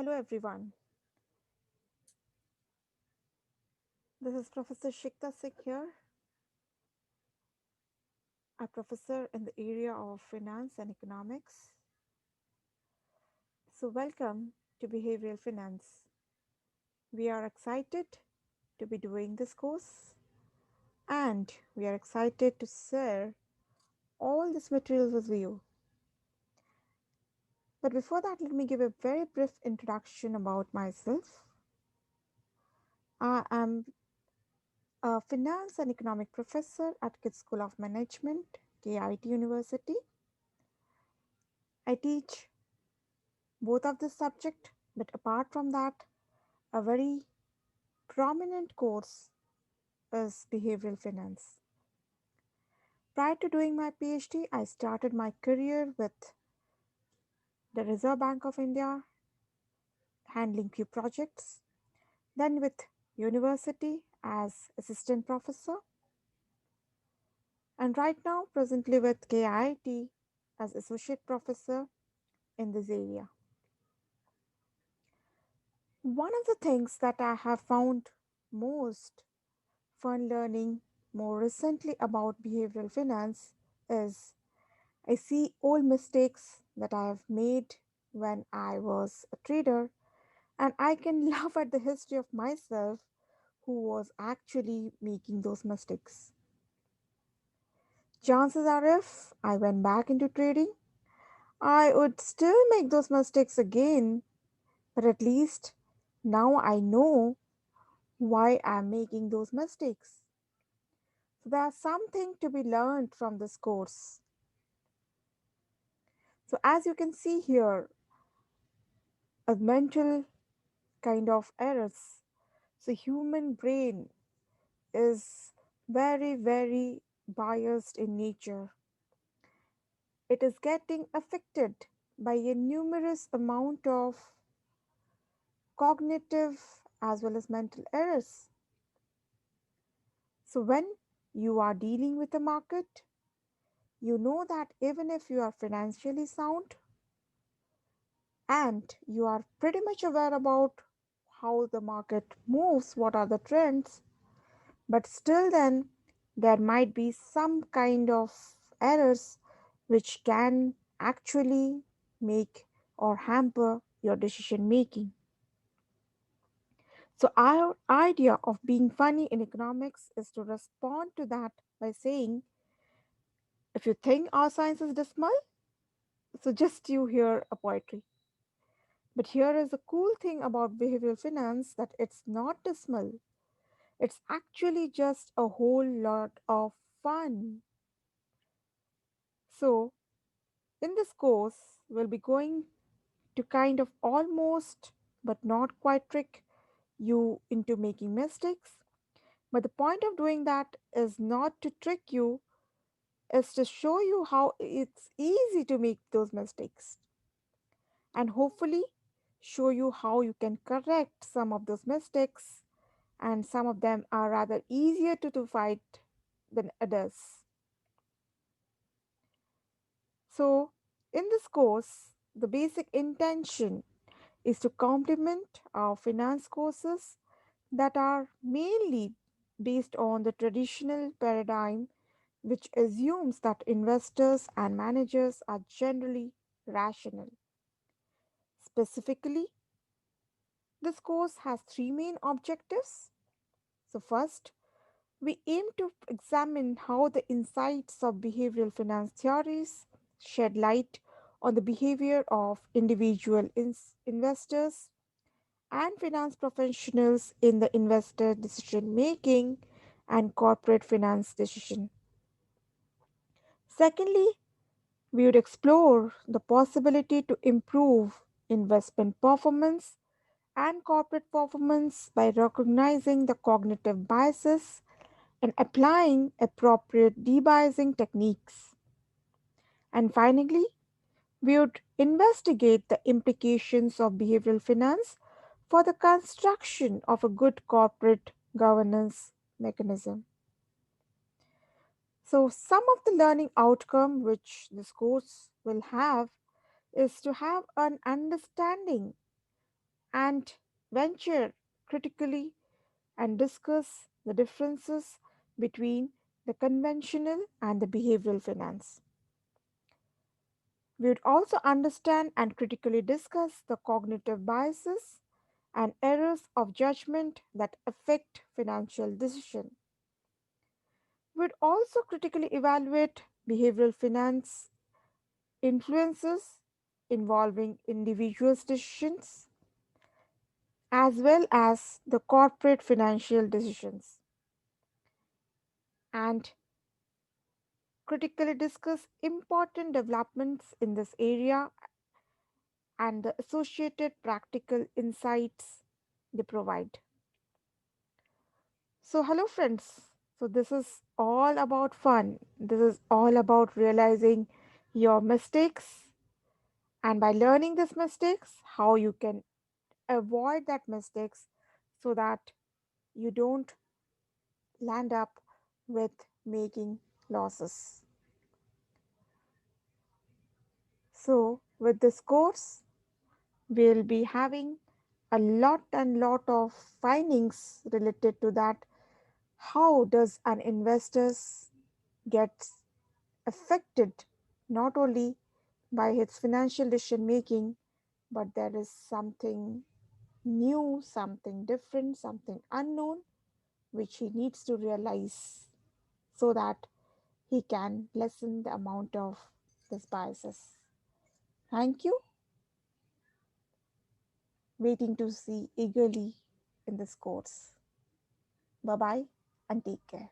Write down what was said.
Hello everyone. This is Professor Shikta Singh here, a professor in the area of finance and economics. So, welcome to Behavioral Finance. We are excited to be doing this course and we are excited to share all this material with you. But before that, let me give a very brief introduction about myself. I am a finance and economic professor at Kids School of Management, KIT University. I teach both of this subject, but apart from that, a very prominent course is behavioral finance. Prior to doing my PhD, I started my career with the Reserve Bank of India, handling few projects, then with university as assistant professor, and right now presently with KIT as associate professor in this area. One of the things that I have found most fun learning more recently about behavioral finance is I see old mistakes that I have made when I was a trader, and I can laugh at the history of myself who was actually making those mistakes. Chances are, if I went back into trading, I would still make those mistakes again, but at least now I know why I'm making those mistakes. So there's something to be learned from this course. So, as you can see here, a mental kind of errors. So, human brain is very biased in nature. It is getting affected by a numerous amount of cognitive as well as mental errors. So, when you are dealing with the market, you know that even if you are financially sound and you are pretty much aware about how the market moves, what are the trends, but still then there might be some kind of errors which can actually make or hamper your decision making. So our idea of being funny in economics is to respond to that by saying, if you think our science is dismal, so just you hear a poetry. But here is the cool thing about behavioral finance, that it's not dismal. It's actually just a whole lot of fun. So, in this course, we'll be going to kind of almost but not quite trick you into making mistakes. But the point of doing that is not to trick you, is to show you how it's easy to make those mistakes and hopefully show you how you can correct some of those mistakes, and some of them are rather easier to fight than others. So, in this course, the basic intention is to complement our finance courses that are mainly based on the traditional paradigm, which assumes that investors and managers are generally rational. Specifically, this course has three main objectives. So, first, we aim to examine how the insights of behavioral finance theories shed light on the behavior of individual investors and finance professionals in the investor decision making and corporate finance decision. Secondly, we would explore the possibility to improve investment performance and corporate performance by recognizing the cognitive biases and applying appropriate debiasing techniques. And finally, we would investigate the implications of behavioral finance for the construction of a good corporate governance mechanism. So, some of the learning outcome which this course will have is to have an understanding and venture critically and discuss the differences between the conventional and the behavioral finance. We would also understand and critically discuss the cognitive biases and errors of judgment that affect financial decision. We would also critically evaluate behavioral finance influences involving individuals' decisions as well as the corporate financial decisions, and critically discuss important developments in this area and the associated practical insights they provide. So, hello, friends. So, this is all about fun. This is all about realizing your mistakes, and by learning these mistakes, how you can avoid that mistakes so that you don't land up with making losses. So, with this course, we'll be having a lot and lot of findings related to that. How does an investors get affected not only by his financial decision making, but there is something new, something different, something unknown which he needs to realize so that he can lessen the amount of these biases. Thank you. Waiting to see eagerly in this course. Bye bye and take care.